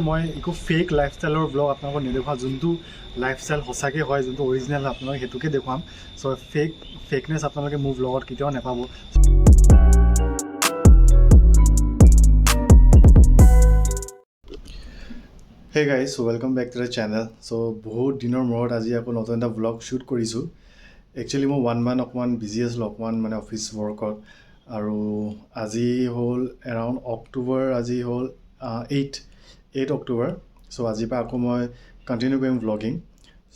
মই একো fake লাইফষ্টাইলৰ blog আপোনালোকক নেদেখুৱাওঁ যোনটো লাইফষ্টাইল সঁচাকৈ হয় যোনটো অৰিজিনেল হয় আপোনালোকে সেইটোকে দেখুৱাম চ' ফেকনেছ আপোনালোকে মোৰ ব্লগত কেতিয়াও নাপাব hey guys welcome back to the channel চ' বহুত দিনৰ মূৰত আজি আকৌ নতুন এটা ব্লগ শ্বুট কৰিছোঁ একচুৱেলি মই 1 মান্থ অকণমান বিজি আছিলোঁ অকণমান মানে অফিচ ৱৰ্কত আৰু আজি হ'ল এৰাউণ্ড অক্টোবৰ আজি হ'ল 8 অক্টোবৰ চ' আজিৰ পৰা আকৌ মই কণ্টিনিউ কৰিম ব্লগিং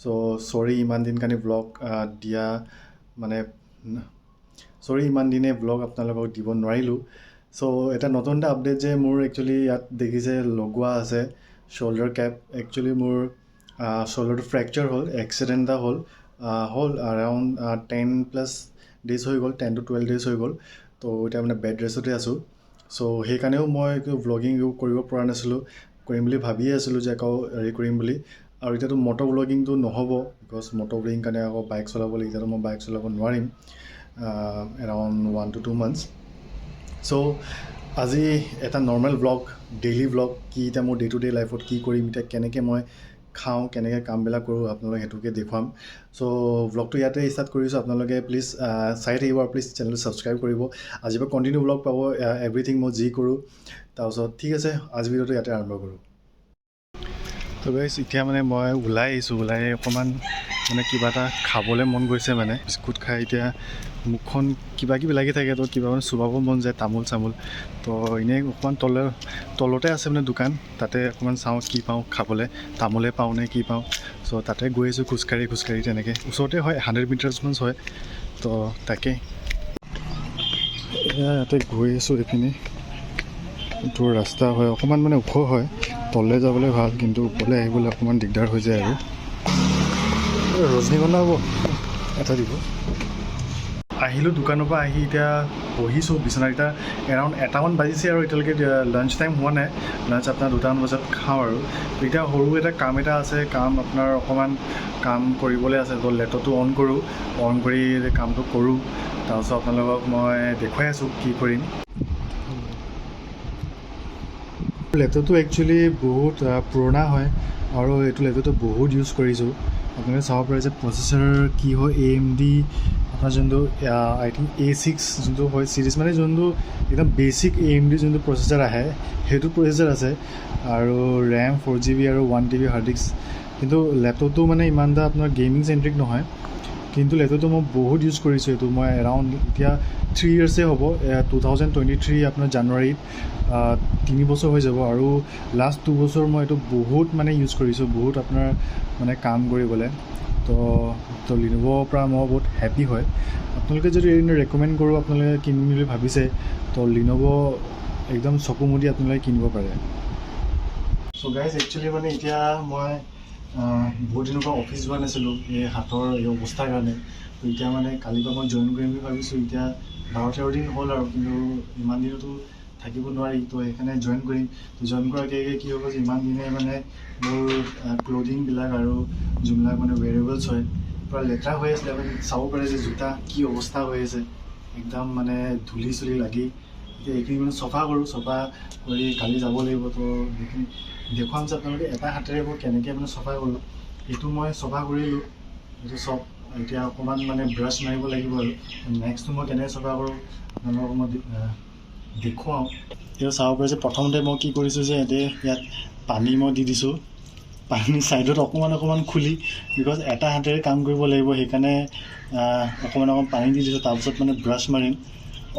চ' চৰি ইমান দিন কাৰণে ব্লগ দিয়া মানে চৰি ইমান দিনে ব্লগ আপোনালোকক দিব নোৱাৰিলোঁ চ' এটা নতুন এটা আপডেট যে মোৰ একচুৱেলি ইয়াত দেখিছে লগোৱা আছে শ্ব'ল্ডাৰ কেপ একচুৱেলি মোৰ শ্ব'ল্ডাৰটো ফ্ৰেকচাৰ হ'ল এক্সিডেণ্ট এটা হ'ল এৰাউণ্ড 10+ ডেইজ হৈ গ'ল 10 to 12 ডেইজ হৈ গ'ল তো এতিয়া মানে বেড ৰেষ্টতে আছোঁ চ' সেইকাৰণেও মই ব্লগিং কৰিব পৰা নাছিলোঁ কৰিম বুলি ভাবিয়ে আছিলোঁ যে আকৌ হেৰি কৰিম বুলি আৰু এতিয়াতো মটৰ ব্লগিংটো নহ'ব বিকজ মটৰ ব্লগিং কাৰণে আকৌ বাইক চলাব লাগিব এতিয়াতো মই বাইক চলাব নোৱাৰিম এৰাউণ্ড 1 to 2 months চ' আজি এটা নৰ্মেল ব্লগ ডেইলি ব্লগ কি এতিয়া মোৰ ডে টু ডে লাইফত কি কৰিম এতিয়া কেনেকৈ মই খাওঁ কেনেকৈ কামবিলাক কৰোঁ আপোনালোকে সেইটোকে দেখুৱাম চ' ব্লগটো ইয়াতে ষ্টাৰ্ট কৰিছোঁ আপোনালোকে প্লিজ চাই থাকিব আৰু প্লিজ চেনেলটো ছাবস্ক্ৰাইব কৰিব আজিৰ পৰা কণ্টিনিউ ব্লগ পাব এভৰিথিং মই যি কৰোঁ তাৰপিছত ঠিক আছে আজিৰ ভিডিঅ'টো ইয়াতে আৰম্ভ কৰোঁ তো গাইছ এতিয়া মানে মই ওলাই আহিছোঁ ওলাই অকণমান মানে কিবা এটা খাবলৈ মন গৈছে মানে বিস্কুট খাই এতিয়া মুখখন কিবা কিবি লাগি থাকে তো কিবা মানে চুবাব মন যায় তামোল চামোল তো এনেই অকণমান তলতে আছে মানে দোকান তাতে অকণমান চাওঁ কি পাওঁ খাবলৈ তামোলে পাওঁ নে কি পাওঁ চ' তাতে গৈ আছোঁ খোজকাঢ়ি তেনেকৈ ওচৰতে হয় 100 মিটাৰ্ছমান হয় তো তাকে ইয়াতে গৈ আছোঁ এইপিনে এইটো ৰাস্তা হয় অকণমান মানে ওখ হয় তললৈ যাবলৈ ভাল কিন্তু ওপৰলৈ আহিবলৈ অকণমান দিগদাৰ হৈ যায় আৰু ৰজনীগন্ধা হ'ব এটা দিব আহিলোঁ দোকানৰ পৰা আহি এতিয়া বহিছোঁ বিচনাত এতিয়া এৰাউণ্ড 1মান বাজিছে আৰু এতিয়ালৈকে লাঞ্চ টাইম হোৱা নাই লাঞ্চ আপোনাৰ 2মান বজাত খাওঁ আৰু এতিয়া সৰু এটা কাম এটা আছে কাম আপোনাৰ অকণমান কাম কৰিবলৈ আছে তো লেপটপটো অন কৰি কামটো কৰোঁ তাৰপিছত আপোনালোকক মই দেখুৱাই আছোঁ কি কৰিম লেপটপটো একচুৱেলি বহুত পুৰণা হয় আৰু এইটো লেপটপটো বহুত ইউজ কৰিছোঁ আপোনালোকে চাব পাৰে যে প্ৰচেছৰ কি হয় AMD আপোনাৰ যোনটো আই থিংক A6 যোনটো হয় চিৰিজ মানে যোনটো একদম বেচিক AMD যোনটো প্ৰচেছৰ আহে সেইটো প্ৰচেছৰ আছে আৰু ৰেম 4GB আৰু 1TB হাৰ্ড ডিস্ক কিন্তু লেপটপটো মানে ইমান এটা আপোনাৰ গেমিং চেণ্ট্ৰিক নহয় কিন্তু লেপটপটো মই বহুত ইউজ কৰিছোঁ এইটো মই এৰাউণ্ড এতিয়া 3 ইয়াৰ্ছে হ'ব 2023 আপোনাৰ জানুৱাৰীত 3 বছৰ হৈ যাব আৰু লাষ্ট 2 বছৰ মই এইটো বহুত মানে ইউজ কৰিছোঁ বহুত আপোনাৰ মানে কাম কৰিবলৈ তো লিনোভৰ পৰা মই বহুত হেপী হয় আপোনালোকে যদি ৰেকমেণ্ড কৰোঁ আপোনালোকে কিনিম বুলি ভাবিছে তো লিনোভ একদম চকু মুদি আপোনালোকে কিনিব পাৰে চ' গাইজ একচুৱেলি মানে এতিয়া মই বহুত দিনৰ পৰা অফিচ যোৱা নাছিলোঁ এই হাতৰ এই অৱস্থাৰ কাৰণে তো এতিয়া মানে কালিৰ পৰা মই জইন কৰিম বুলি ভাবিছোঁ এতিয়া 12-13 দিন হ'ল আৰু কিন্তু ইমান দিনতো থাকিব নোৱাৰি তো সেইকাৰণে জইন কৰিম তো জইন কৰাকৈ কি হ'ব যে ইমান দিনে মানে মোৰ ক্লথিংবিলাক আৰু যোনবিলাক মানে ৱেৰেবলছ হয় পূৰা লেতেৰা হৈ আছিলে আপুনি চাব পাৰে যে জোতা কি অৱস্থা হৈ আছে একদম মানে ধূলি চুলি লাগি এতিয়া এইখিনি মানে চফা কৰোঁ চফা কৰি কালি যাব লাগিব তো সেইখিনি দেখুৱাম যে আপোনালোকে এটা হাতেৰে মই কেনেকৈ মানে চফা কৰোঁ এইটো মই চফা কৰিলোঁ এইটো চব এতিয়া অকণমান মানে ব্ৰাছ মাৰিব লাগিব আৰু নেক্সটটো মই কেনেকৈ চফা কৰোঁ আপোনালোকক মই দেখুৱাওঁ এতিয়া চাব পাৰে যে প্ৰথমতে মই কি কৰিছোঁ যে ইয়াত পানী মই দি দিছোঁ পানী ছাইডত অকণমান খুলি বিকজ এটা হাতেৰে কাম কৰিব লাগিব সেইকাৰণে অকণমান পানী দি দিছোঁ তাৰপিছত মানে ব্ৰাছ মাৰিম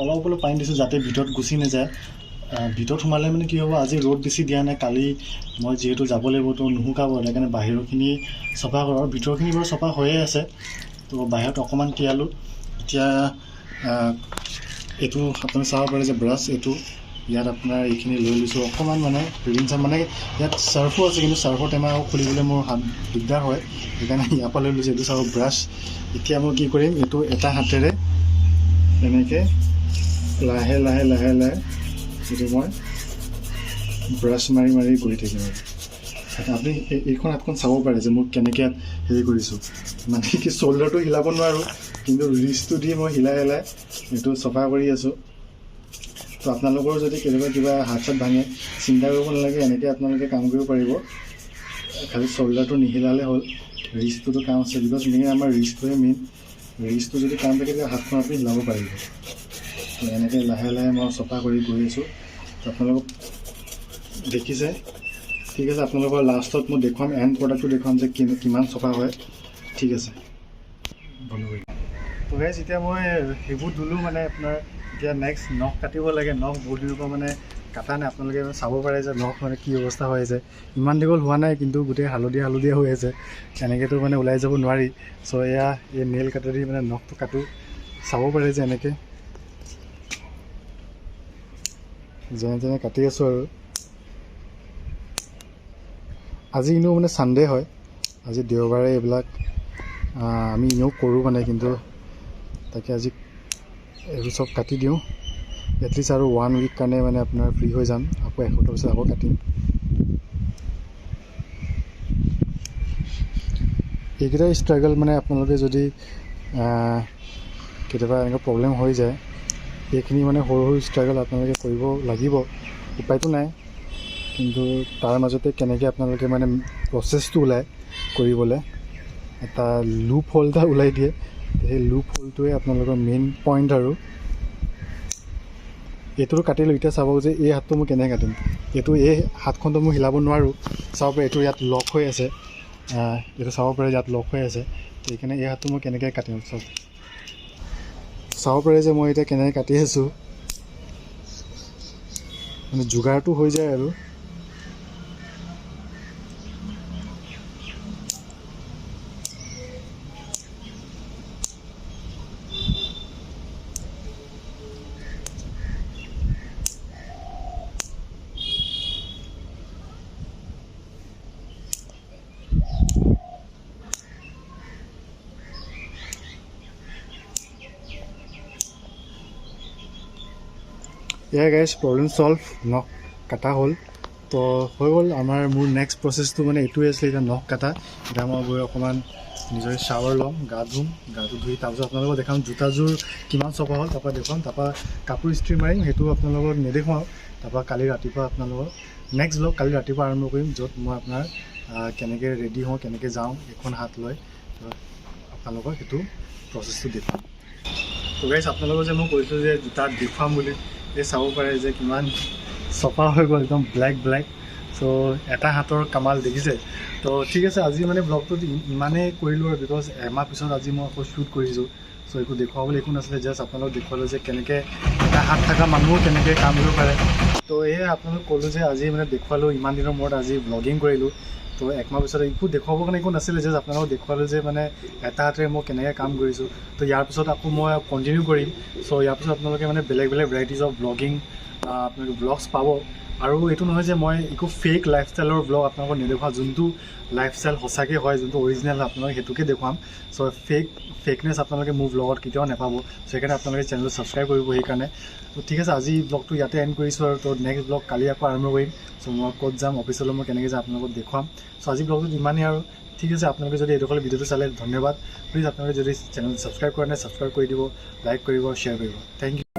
অলপ পানী দিছোঁ যাতে ভিতৰত গুচি নাযায় ভিতৰত সোমালে মানে কি হ'ব আজি ৰ'দ বেছি দিয়া নাই কালি মই যিহেতু যাব লাগিব তো নুশুকাব সেইকাৰণে বাহিৰৰখিনি চফা কৰোঁ আৰু ভিতৰখিনি বাৰু চফা হৈয়ে আছে তো বাহিৰত অকণমান তিয়ালোঁ এতিয়া এইটো আপুনি চাব পাৰে যে ব্ৰাছ এইটো ইয়াত আপোনাৰ এইখিনি লৈ লৈছোঁ অকণমান মানে ৰিঞ্চ মানে ইয়াত চাৰ্ফো আছে কিন্তু চাৰ্ফৰ টেমা খুলিবলৈ মোৰ হাত দিগদাৰ হয় সেইকাৰণে ইয়াৰ পৰা লৈ লৈছোঁ এইটো চাব ব্ৰাছ এতিয়া মই কি কৰিম এইটো এটা হাতেৰে এনেকৈ লাহে এইটো মই ব্ৰাছ মাৰি গৈ থাকিম আৰু আপুনি এইখন হাতখন চাব পাৰে যে মই কেনেকৈ হেৰি কৰিছোঁ মানে কি শ্ব'ল্ডাৰটো হিলাব নোৱাৰোঁ কিন্তু ৰিষ্টটো দি মই হিলাই এইটো চফা কৰি আছোঁ তো আপোনালোকৰ যদি কেতিয়াবা কিবা হাত চাত ভাঙে চিন্তা কৰিব নালাগে, এনেকৈ আপোনালোকে কাম কৰিব পাৰিব। খালি শ্বল্ডাৰটো নিহিলালে হ'ল, ৰিষ্টটোতো কাম আছে, বিকজ মেইন আমাৰ ৰিষ্টটোৱে মেইন। ৰিষ্টটো যদি কাম থাকে তেতিয়া হাতখন আপুনি হিলাব পাৰিব। তো এনেকৈ লাহে লাহে মই চফা কৰি গৈ আছোঁ। তো আপোনালোকক দেখিছে, ঠিক আছে। আপোনালোকৰ লাষ্টত মই দেখুৱাম, এণ্ড প্ৰডাক্টটো দেখুৱাম যে কিমান চফা হয়, ঠিক আছে। বন্ধ কৰি তো গাইজ এতিয়া মই সেইবোৰ ধুলোঁ, মানে আপোনাৰ এতিয়া নেক্সট নখ কাটিব লাগে। নখ বহুত দিনৰ পৰা মানে কাটা নাই, আপোনালোকে চাব পাৰে যে নখ মানে কি অৱস্থা হৈ আছে। ইমান দীঘল হোৱা নাই, কিন্তু গোটেই হালধীয়া হালধীয়া হৈ আছে। এনেকৈতো মানে ওলাই যাব নোৱাৰি। চ' এয়া এই নেইল কাটাৰ দি মানে নখটো কাটোঁ, চাব পাৰে যে এনেকৈ যেনে তেনে কাটি আছোঁ আৰু। আজি এনেও মানে ছানডে হয়, আজি দেওবাৰে এইবিলাক আমি এনেও কৰোঁ মানে, কিন্তু তাকে আজি এইবোৰ চব কাটি দিওঁ। এটলিষ্ট আৰু 1 উইক কাৰণে মানে আপোনাৰ ফ্ৰী হৈ যাম, আকৌ এসপ্তাহ পিছত আকৌ কাটিম। এইকেইটাই ষ্ট্ৰাগল, মানে আপোনালোকে যদি কেতিয়াবা এনেকুৱা প্ৰব্লেম হৈ যায়, এইখিনি মানে সৰু সৰু ষ্ট্ৰাগল আপোনালোকে কৰিব লাগিব, উপায়তো নাই। কিন্তু তাৰ মাজতে কেনেকৈ আপোনালোকে মানে প্ৰচেছটো ওলায় কৰিবলৈ, এটা লুপ হোল এটা ওলাই দিয়ে। সেই লুপ হোলটোৱে আপোনালোকৰ মেইন পইণ্ট। আৰু এইটোতো কাটিলোঁ, এতিয়া চাব যে এই হাতটো মই কেনেকৈ কাটিম। এই হাতখনটো মই হিলাব নোৱাৰোঁ, চাব পাৰে এইটো ইয়াত লক হৈ আছে, এইটো চাব পাৰে ইয়াত লক হৈ আছে। সেইকাৰণে এই হাতটো মই কেনেকৈ কাটিম, চাব পাৰে যে মই এতিয়া কেনেকৈ কাটি আছোঁ, মানে যোগাৰটো হৈ যায় আৰু। এয়া গাইজ প্ৰব্লেম চল্ভ, নখ কাটা হ'ল। তো হৈ গ'ল আমাৰ। মোৰ নেক্সট প্ৰচেছটো মানে এইটোৱে আছিলে, এতিয়া নখ কাটা। এতিয়া মই গৈ অকণমান নিজৰে শ্বাৱাৰ ল'ম, গা ধুম, গাটো ধুই তাৰপিছত আপোনালোকক দেখাম জোতাযোৰ কিমান চফা হ'ল, তাৰপৰা দেখুৱাম। তাৰপৰা কাপোৰ ইস্ত্ৰি মাৰিম, সেইটো আপোনালোকক নেদেখুৱাওঁ। তাৰপৰা কালি ৰাতিপুৱা আপোনালোকক নেক্সট ব্লগ কালি ৰাতিপুৱা আৰম্ভ কৰিম, য'ত মই আপোনাৰ কেনেকৈ ৰেডি হওঁ, কেনেকৈ যাওঁ এখন হাত লৈ, আপোনালোকক সেইটো প্ৰচেছটো দেখুৱাম। তো গাইজ আপোনালোকক যে মই কৈছোঁ যে জোতা দেখুৱাম বুলি, এই চাব পাৰে যে কিমান চফা হৈ গ'ল, একদম ব্লেক ব্লেক। চ' এটা হাতৰ কামাল দেখিছে। তো ঠিক আছে, আজি মানে ব্লগটোত ইমানেই কৰিলোঁ আৰু, বিকজ এমাহ পিছত আজি মই আকৌ শ্বুট কৰিছোঁ। চ' একো দেখুৱাবলৈ একো নাছিলে, জাষ্ট আপোনালোকক দেখুৱালোঁ যে কেনেকৈ এটা হাত থকা মানুহো কেনেকৈ কাম কৰিব পাৰে। তো এয়ে আপোনালোক ক'লোঁ যে আজি মানে দেখুৱালোঁ, ইমান দিনৰ মূৰত আজি ব্লগিং কৰিলোঁ। তো একমাহ পিছত একো দেখুৱাবৰ কাৰণে একো নাছিলে, জাষ্ট আপোনালোকক দেখুৱালোঁ যে মানে এটা হাতেৰে মই কেনেকৈ কাম কৰিছোঁ। তো ইয়াৰ পিছত আকৌ মই কণ্টিনিউ কৰিম। চ' ইয়াৰ পিছত আপোনালোকে মানে বেলেগ বেলেগ ভেৰাইটিজ অফ ব্লগিং আপোনালোকে ব্লগছ পাব। আৰু এইটো নহয় যে মই একো ফেক লাইফষ্টাইলৰ ব্লগ আপোনালোকক নেদেখুৱাওঁ, যোনটো লাইফষ্টাইল সঁচাকৈ হয়, যোনটো অৰিজিনেল হয়, আপোনালোকে সেইটোকে দেখুৱাম। চ' ফেকনেছ আপোনালোকে মোৰ ব্লগত কেতিয়াও নাপাব। চ' সেইকাৰণে আপোনালোকে চেনেলটো ছাবস্ক্ৰাইব কৰিব সেইকাৰণে। তো ঠিক আছে, আজি ব্লগটো ইয়াতে এণ্ড কৰিছোঁ আৰু। তো নেক্সট ব্লগ কালি আকৌ আৰম্ভ কৰিম। চ' মই ক'ত যাম, অফিচলৈ মই কেনেকৈ যাম আপোনালোকক দেখুৱাম। চ' আজি ব্লগটোত ইমানেই আৰু। ঠিক আছে, আপোনালোকে যদি এইডোখৰলৈ ভিডিঅ'টো চালে ধন্যবাদ। প্লিজ আপোনালোকে যদি চেনেলটো ছাবস্ক্ৰাইব কৰা নাই ছাবস্ক্ৰাইব কৰি দিব, লাইক কৰিব, শ্বেয়াৰ কৰিব। Thank U.